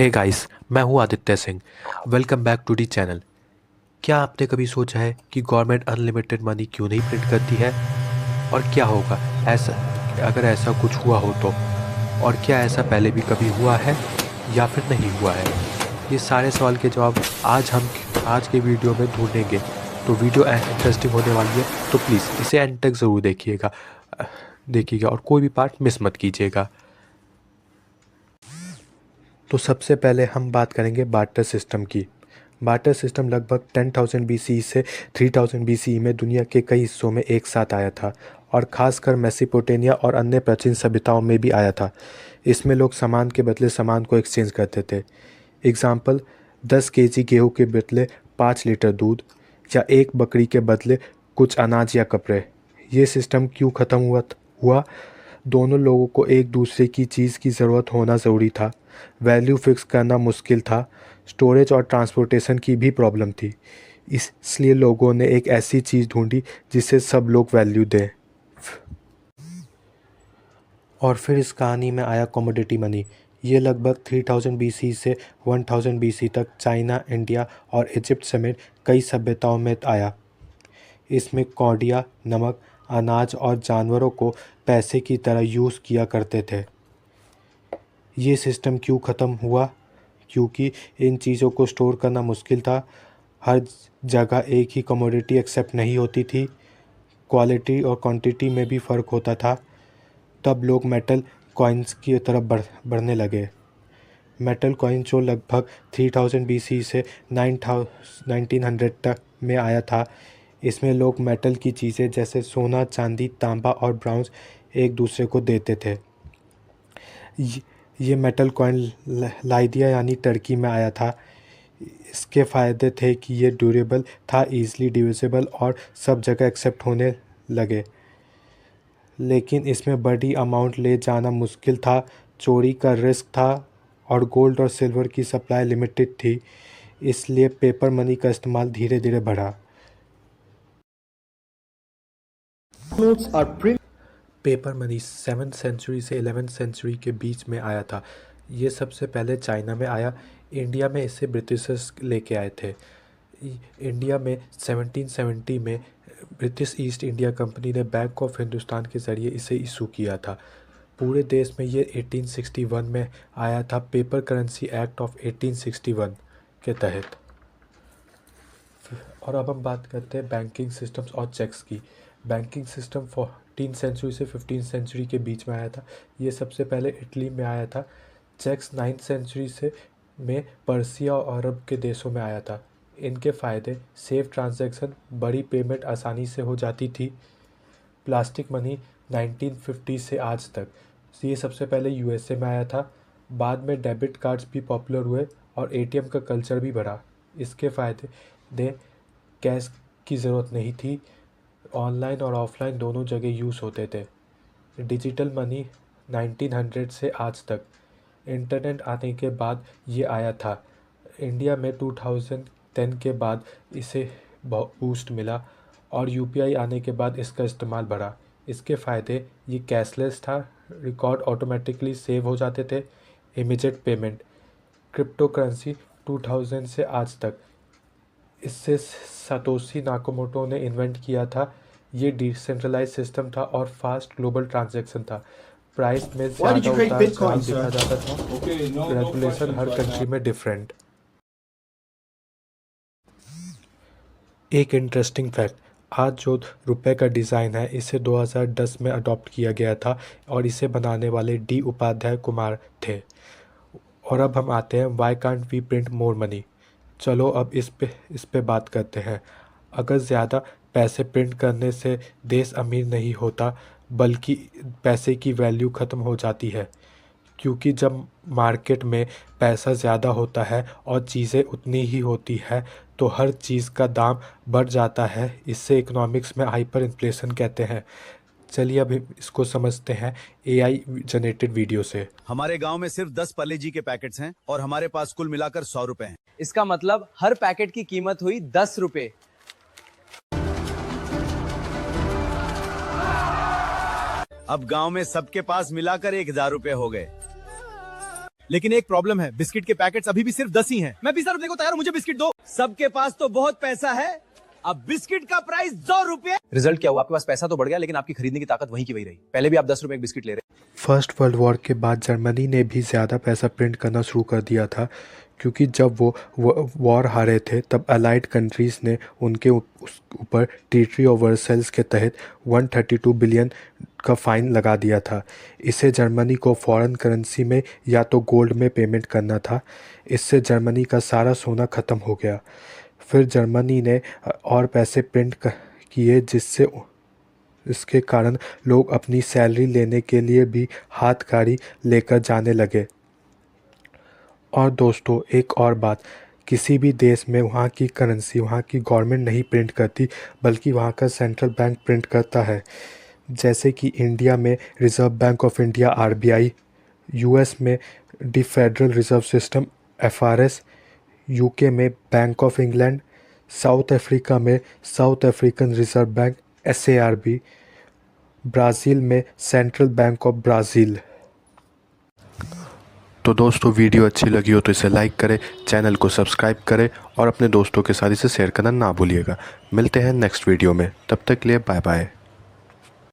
हे guys, मैं हूं Aditya Singh. Welcome back to the channel. क्या आपने कभी सोचा है कि गवर्नमेंट अनलिमिटेड मनी क्यों नहीं प्रिंट करती है? और क्या होगा ऐसा अगर ऐसा कुछ हुआ हो तो? और क्या ऐसा पहले भी कभी हुआ है या फिर नहीं हुआ है? ये सारे सवाल के जवाब आज के वीडियो में ढूंढेंगे। तो वीडियो इंटरेस्टिंग होने वाली है, तो प्लीज़ इसे एंड तक ज़रूर देखिएगा और कोई भी पार्ट मिस मत कीजिएगा। तो सबसे पहले हम बात करेंगे बार्टर सिस्टम की। बार्टर सिस्टम लगभग 10,000 BCE से 3000 BCE में दुनिया के कई हिस्सों में एक साथ आया था और खासकर मेसोपोटामिया और अन्य प्राचीन सभ्यताओं में भी आया था। इसमें लोग सामान के बदले सामान को एक्सचेंज करते थे। एग्जाम्पल, 10 केजी गेहूँ के बदले 5 लीटर दूध, या एक बकरी के बदले कुछ अनाज या कपड़े। ये सिस्टम क्यों ख़त्म हुआ? दोनों लोगों को एक दूसरे की चीज़ की ज़रूरत होना ज़रूरी था। वैल्यू फिक्स करना मुश्किल था। स्टोरेज और ट्रांसपोर्टेशन की भी प्रॉब्लम थी। इसलिए लोगों ने एक ऐसी चीज़ ढूंढी जिसे सब लोग वैल्यू दें। और फिर इस कहानी में आया कमोडिटी मनी। ये लगभग 3000 BC से 1000 BC तक चाइना, इंडिया और इजिप्ट समेत कई सभ्यताओं में आया। इसमें कौडिया, नमक, अनाज और जानवरों को पैसे की तरह यूज़ किया करते थे। ये सिस्टम क्यों ख़त्म हुआ? क्योंकि इन चीज़ों को स्टोर करना मुश्किल था। हर जगह एक ही कमोडिटी एक्सेप्ट नहीं होती थी। क्वालिटी और क्वांटिटी में भी फ़र्क होता था। तब लोग मेटल कॉइन्स की तरफ बढ़ने लगे। मेटल कॉइन जो लगभग 3000 BC से 1900 तक में आया था। इसमें लोग मेटल की चीज़ें जैसे सोना, चांदी, तांबा और ब्रॉन्ज एक दूसरे को देते थे। ये मेटल कॉइन लाइदिया यानी टर्की में आया था। इसके फ़ायदे थे कि ये ड्यूरेबल था, ईज़िली डिविजिबल और सब जगह एक्सेप्ट होने लगे। लेकिन इसमें बड़ी अमाउंट ले जाना मुश्किल था, चोरी का रिस्क था और गोल्ड और सिल्वर की सप्लाई लिमिटेड थी। इसलिए पेपर मनी का इस्तेमाल धीरे धीरे बढ़ा। पेपर मनी 7th सेंचुरी से 11th सेंचुरी के बीच में आया था। ये सबसे पहले चाइना में आया। इंडिया में इसे ब्रिटिशर्स लेके आए थे। इंडिया में 1770 में ब्रिटिश ईस्ट इंडिया कंपनी ने बैंक ऑफ हिंदुस्तान के ज़रिए इसे इशू किया था। पूरे देश में ये 1861 में आया था, पेपर करेंसी एक्ट ऑफ 1861 के तहत। और अब हम बात करते हैं बैंकिंग सिस्टम्स और चेक्स की। बैंकिंग सिस्टम 14th सेंचुरी से 15th सेंचुरी के बीच में आया था। ये सबसे पहले इटली में आया था। चेक्स 9th सेंचुरी से में पर्सिया और अरब के देशों में आया था। इनके फ़ायदे, सेफ ट्रांजैक्शन, बड़ी पेमेंट आसानी से हो जाती थी। प्लास्टिक मनी 1950 से आज तक। ये सबसे पहले यूएसए में आया था। बाद में डेबिट कार्ड्स भी पॉपुलर हुए और एटीएम का कल्चर भी बढ़ा। इसके फ़ायदे दे कैश की ज़रूरत नहीं थी, ऑनलाइन और ऑफलाइन दोनों जगह यूज़ होते थे। डिजिटल मनी 1900 से आज तक। इंटरनेट आने के बाद ये आया था। इंडिया में 2010 के बाद इसे बूस्ट मिला और यूपीआई आने के बाद इसका इस्तेमाल बढ़ा। इसके फ़ायदे, ये कैशलेस था, रिकॉर्ड ऑटोमेटिकली सेव हो जाते थे, इमीडिएट पेमेंट। क्रिप्टो करेंसी 2000 से आज तक। इससे सातोशी नाकामोटो ने इन्वेंट किया था। ये डिसेंट्रलाइज सिस्टम था और फास्ट ग्लोबल ट्रांजैक्शन था। प्राइस में ज़्यादा उतार चढ़ाव देखा जाता था। रेगुलेशन हर कंट्री में डिफरेंट। एक इंटरेस्टिंग फैक्ट, आज जो रुपए का डिज़ाइन है इसे 2010 में अडॉप्ट किया गया था और इसे बनाने वाले डी उपाध्याय कुमार थे। और अब हम आते हैं why can't we print more money. चलो अब इस पे बात करते हैं। अगर ज़्यादा पैसे प्रिंट करने से देश अमीर नहीं होता, बल्कि पैसे की वैल्यू ख़त्म हो जाती है। क्योंकि जब मार्केट में पैसा ज़्यादा होता है और चीज़ें उतनी ही होती है तो हर चीज़ का दाम बढ़ जाता है। इससे इकोनॉमिक्स में हाइपर इन्फ्लेशन कहते हैं। चलिए अब इसको समझते हैं एआई जनरेटेड वीडियो से। हमारे गांव में सिर्फ 10 पार्ले-जी के पैकेट्स हैं और हमारे पास कुल मिलाकर 100 रुपए हैं। इसका मतलब हर पैकेट की कीमत हुई 10 रुपए। अब गांव में सबके पास मिलाकर 1000 रुपए हो गए। लेकिन एक प्रॉब्लम है, बिस्किट के पैकेट्स अभी भी सिर्फ 10 ही हैं। मैं 20 रुपए को तैयार हूं, मुझे बिस्किट दो। सबके पास तो बहुत पैसा है, अब बिस्किट का प्राइस 2 रुपए। रिजल्ट क्या हुआ? आपके पास पैसा तो बढ़ गया, लेकिन आपकी खरीदने की ताकत वहीं की वही रही। पहले भी आप 10 रुपए एक बिस्किट ले रहे। फर्स्ट वर्ल्ड वॉर के बाद जर्मनी ने भी ज़्यादा पैसा प्रिंट करना शुरू कर दिया था, क्योंकि जब वो वॉर हारे थे तब अलाइड कंट्रीज़ ने उनके ऊपर ट्रीटी ऑफ वर्साइल्स के तहत 132 बिलियन का फ़ाइन लगा दिया था। इसे जर्मनी को फॉरेन करेंसी में या तो गोल्ड में पेमेंट करना था। इससे जर्मनी का सारा सोना ख़त्म हो गया। फिर जर्मनी ने और पैसे प्रिंट किए, जिससे इसके कारण लोग अपनी सैलरी लेने के लिए भी हाथ गाड़ी लेकर जाने लगे। और दोस्तों, एक और बात, किसी भी देश में वहाँ की करेंसी वहाँ की गवर्नमेंट नहीं प्रिंट करती, बल्कि वहाँ का सेंट्रल बैंक प्रिंट करता है। जैसे कि इंडिया में reserve bank of India RBI, US में the federal reserve system FRS, UK में bank of England, South Africa में South African reserve bank SARB, Brazil में सेंट्रल बैंक ऑफ ब्राज़ील। तो दोस्तों, वीडियो अच्छी लगी हो तो इसे लाइक करें, चैनल को सब्सक्राइब करें और अपने दोस्तों के साथ इसे शेयर करना ना भूलिएगा। मिलते हैं नेक्स्ट वीडियो में, तब तक के लिए बाय बाय।